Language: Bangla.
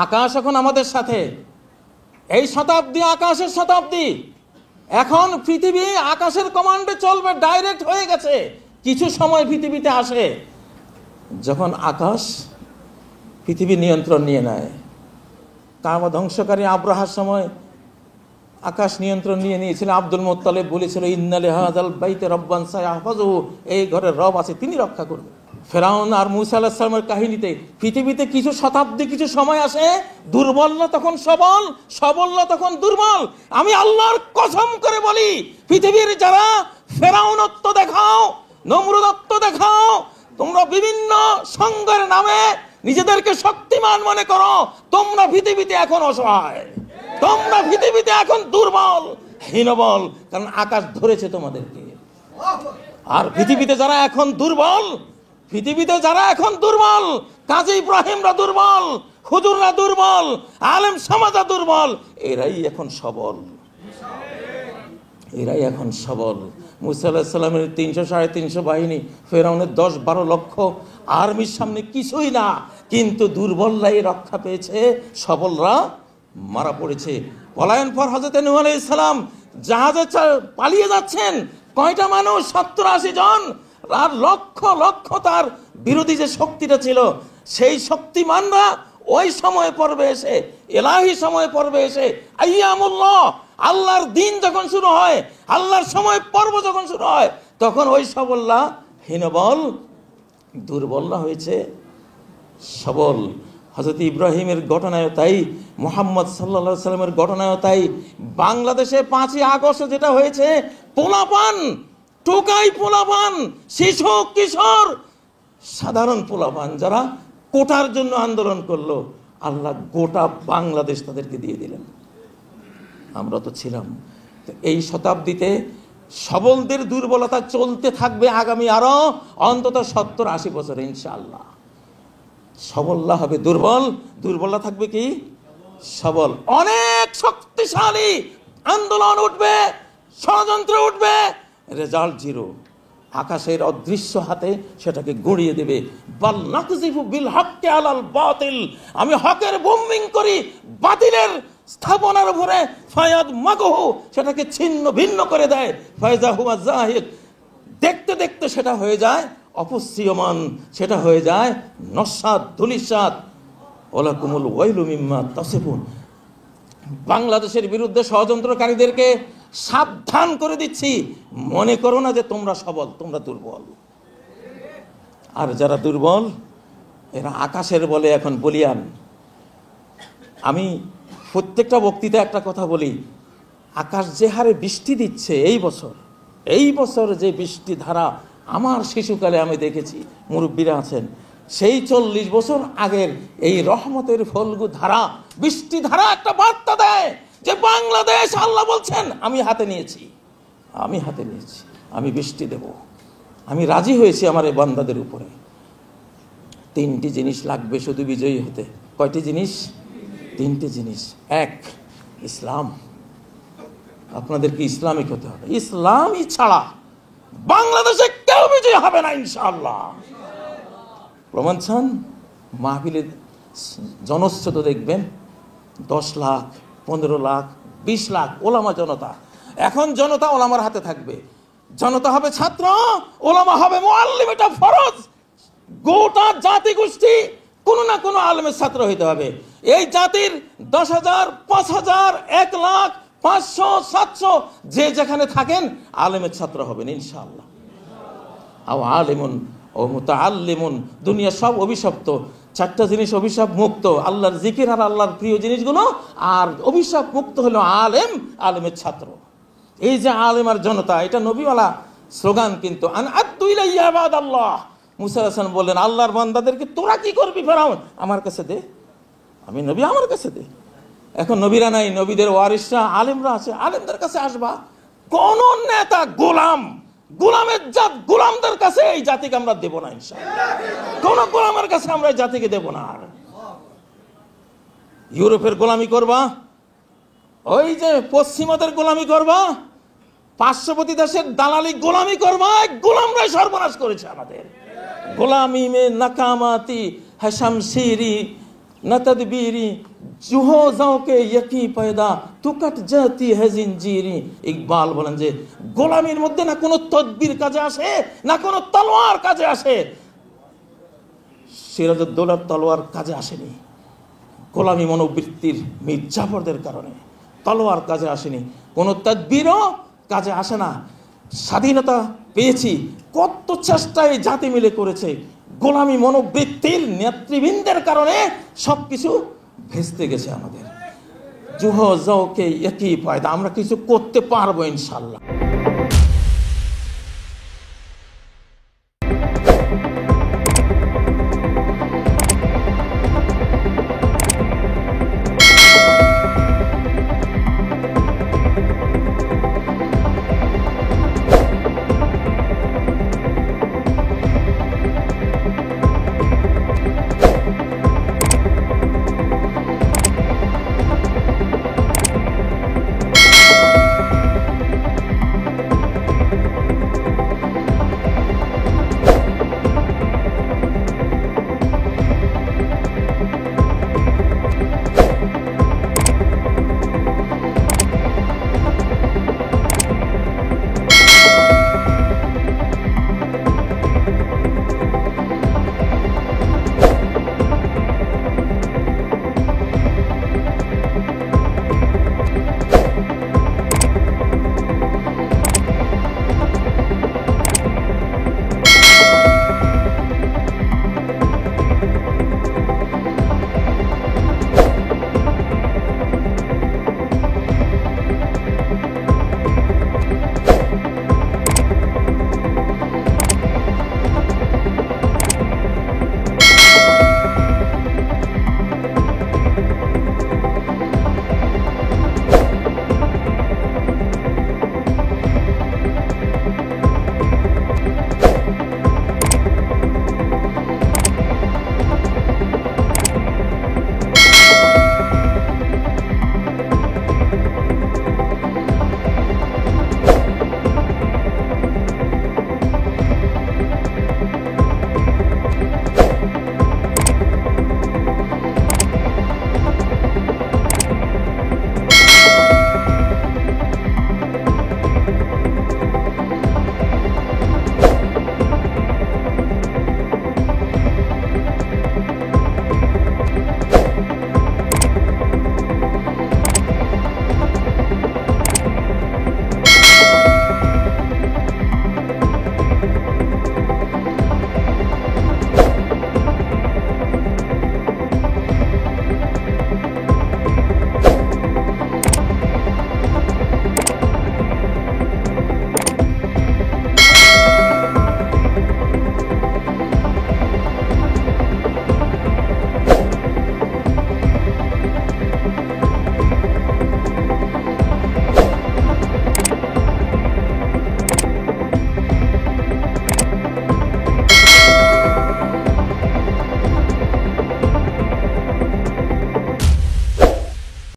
আকাশ এখন আমাদের সাথে, এই শতাব্দী আকাশের শতাব্দী। এখন পৃথিবী আকাশের কমান্ডে চলবে, ডাইরেক্ট হয়ে গেছে। কিছু সময় পৃথিবীতে আসে যখন আকাশ পৃথিবী নিয়ন্ত্রণ নিয়ে নেয়। কাবা ধ্বংসকারী আব্রাহার সময় আকাশ নিয়ন্ত্রণ নিয়ে নিয়েছিল। আব্দুল মুত্তালিব বলেছিল, ইন্না লিহাযাল বাইতি রাব্বান সায়াহফাযুহু, এই ঘরের রব আছে, তিনি রক্ষা করবেন। ফেরাউন আর মূসা আলাইহিস সালামের কাহিনীতে পৃথিবীতে কিছু শতাব্দী, কিছু সময় আসে, দুর্বল না তখন সবল, সবল না তখন দুর্বল। আমি আল্লাহর কসম করে বলি, পৃথিবীর যারা ফেরাউনত্ব দেখাও, নমরুদত্ব দেখাও, তোমরা বিভিন্ন সংঘের নামে নিজেদেরকে শক্তিমান মনে করো, তোমরা পৃথিবীতে এখন অসহায়, তোমরা পৃথিবীতে এখন দুর্বল, হীনবল, কারণ আকাশ ধরেছে তোমাদেরকে। আর পৃথিবীতে যারা এখন দুর্বল, পৃথিবীতে যারা এখন দুর্বল, কাজী ইব্রাহিমরা দুর্বল, হুজুররা দুর্বল, আলেম সমাজা দুর্বল, এরাই এখন সবল, এরাই এখন সবল। মুসা আলাইহিস সালামের 300-350 বাহিনী, ফেরাউনের 10-12 লক্ষ আর্মির সামনে কিছুই না, কিন্তু দুর্বলরাই রক্ষা পেয়েছে, সবলরা মারা পড়েছে। পলায়ন পর হযরত নূহ আলাইহিস সালাম জাহাজে পালিয়ে যাচ্ছেন, কয়টা মানুষ? 70-80 জন। আর লক্ষ লক্ষ তার বিরোধী যে শক্তিটা ছিল, সেই শক্তিমানরা ওই সময় পর্বে এসে, এলাহি সময় পর্বে এসে, আইয়ামুল্লাহ, আল্লাহর দিন যখন শুরু হয়, আল্লাহর সময় পর্ব যখন শুরু হয়, তখন ওই সবলরা হীনবল, দুর্বলরা হয়েছে সবল। হযরত ইব্রাহিমের ঘটনায় তাই, মুহাম্মদ সাল্লাল্লাহু আলাইহি সাল্লামের ঘটনায় তাই। বাংলাদেশে 5ই আগস্ট যেটা হয়েছে, পোলাপান, টোকাই পোলাপান, শিশু কিশোর, সাধারণ পোলাপান যারা কোটার জন্য আন্দোলন করলো, আল্লাহ গোটা বাংলাদেশ তাদেরকে দিয়ে দিলেন। আমরা তো ছিলাম। এই শতাব্দীতে সবলদের দুর্বলতা চলতে থাকবে আগামী আরো অন্তত 70-80 বছর ইনশাআল্লাহ। সবলরা হবে দুর্বল, দুর্বলরা থাকবে কি সবল। অনেক শক্তিশালী আন্দোলন উঠবে, ষড়যন্ত্র উঠবে, রেজাল্ট জিরো। আকাশের অদৃশ্য হাতে সেটাকে গড়িয়ে দেবে। বাল নাকযিফু বিল হাক্কি আলাল বাতিল, আমি হকের বোম্বিং করি বাতিলের স্থাপনার উপরে, ফায়াদ মাগহু, সেটাকে ছিন্ন ভিন্ন করে দেয়। ফায়জা হুয়া জাহিক, দেখতে দেখতে সেটা হয়ে যায় অপসৃয়মান, সেটা হয়ে যায় নস্বাত, ধূলিসাৎ। ওয়ালাকুমুল ওয়াইলু মিম্মা তাসিফুন। বাংলাদেশের বিরুদ্ধে ষড়যন্ত্রকারীদেরকে সাবধান করে দিচ্ছি, মনে করো না যে তোমরা সবল, তোমরা দুর্বল। আর যারা দুর্বল, এরা আকাশের বলে এখন বলিয়ান। আমি প্রত্যেকটা বক্তৃতায় একটা কথা বলি, আকাশ যে হারে বৃষ্টি দিচ্ছে এই বছর যে বৃষ্টি ধারা আমার শিশুকালে আমি দেখেছি, মুরব্বীরা আছেন, সেই 40 বছর আগের এই রহমতের ফলগু ধারা, বৃষ্টি ধারা একটা বার্তা দেয় যে বাংলাদেশ, আল্লাহ বলছেন, আমি হাতে নিয়েছি, আমি বৃষ্টি দেব, আমি রাজি হয়েছি আমার এই বান্দাদের উপরে। 3টি জিনিস লাগবে শুধু বিজয়ী হতে। কয়টি জিনিস? 3টি জিনিস। 1, ইসলাম। আপনাদেরকে ইসলামিক হতে হবে। ইসলামই ছাড়া বাংলাদেশে কেউ বিজয়ী হবে না ইনশাআল্লাহ। প্রমাণ চান? মাহফিলে জনস্রোত দেখবেন 10 লাখ, 15 লাখ, 20 লাখ ওলামা জনতা। এখন জনতা ওলামার হাতে থাকবে, জনতা হবে ছাত্র, ওলামা হবে মুআল্লিম। এটা ফরজ। গোটা জাতি গোষ্ঠী কোনো না কোনো আলেমের ছাত্র হইতে হবে। এই জাতির 10,000, 5,000, 1 লাখ, 500, 700 যে যেখানে থাকেন আলেমের ছাত্র হবেন ইনশাআল্লাহ। আও আলিমুন ও মুতাআল্লিমুন। দুনিয়া সব অভিশপ্ত, 4টা জিনিস অভিশাপ মুক্ত, আল্লাহর জিকির আর আল্লাহর প্রিয় জিনিসগুলো, আর অভিশাপ মুক্ত হলো আলেম, আলেমের ছাত্র। এই যে আলেম আর জনতা, এটা নবীওয়ালা স্লোগান। কিন্তু আন আদু ইলাইয়া ইবাদাল্লাহ, মুসা আলাইহিস সালাম বললেন আল্লাহর বান্দাদেরকে তোরা কি করবি ফেরাউন, আমার কাছে দে, আমি নবী, আমার কাছে দে। এখন নবীরা নাই, নবীদের ওয়ারিসরা আলেমরা আছে, আলেমদের কাছে আসবা। কোন নেতা গোলামের জাত, গোলামদের কাছে এই জাতিকে আমরা দেব না ইনশাআল্লাহ। কোন গোলামের কাছে আমরা এই জাতিকে দেব না। আর ইউরোপের গোলামি করবা, ওই যে পশ্চিমাদের গোলামি করবা, পার্শ্ববর্তী দেশের দালালি গোলামি করবা, গোলামরাই সর্বনাশ করেছে আমাদের। গোলামি মে নাকামাতি হাসাম সিরি না তদবীরি জুহো যাওকে ইয়াকি পয়দা তুকাট জাতি হে জিনজিরি। ইকবাল বলেন যে গোলামির মধ্যে না কোনো তদবির কাজে আসে, না কোনো তলোয়ার কাজে আসে। সিরাজউদ্দৌলার তলোয়ার কাজে আসেনি গোলামি মনোবৃত্তির মীর জাফরদের কারণে, তলোয়ার কাজে আসেনি, কোনো তদবিরও কাজে আসে না। স্বাধীনতা পেয়েছি কত চেষ্টায় জাতি মিলে করেছে, গোলামি মনোবৃত্তির নেতৃবৃন্দের কারণে সবকিছু ভেস্তে গেছে আমাদের। জুহ যাওকে একই পয়দা, আমরা কিছু করতে পারবো ইনশাল্লাহ।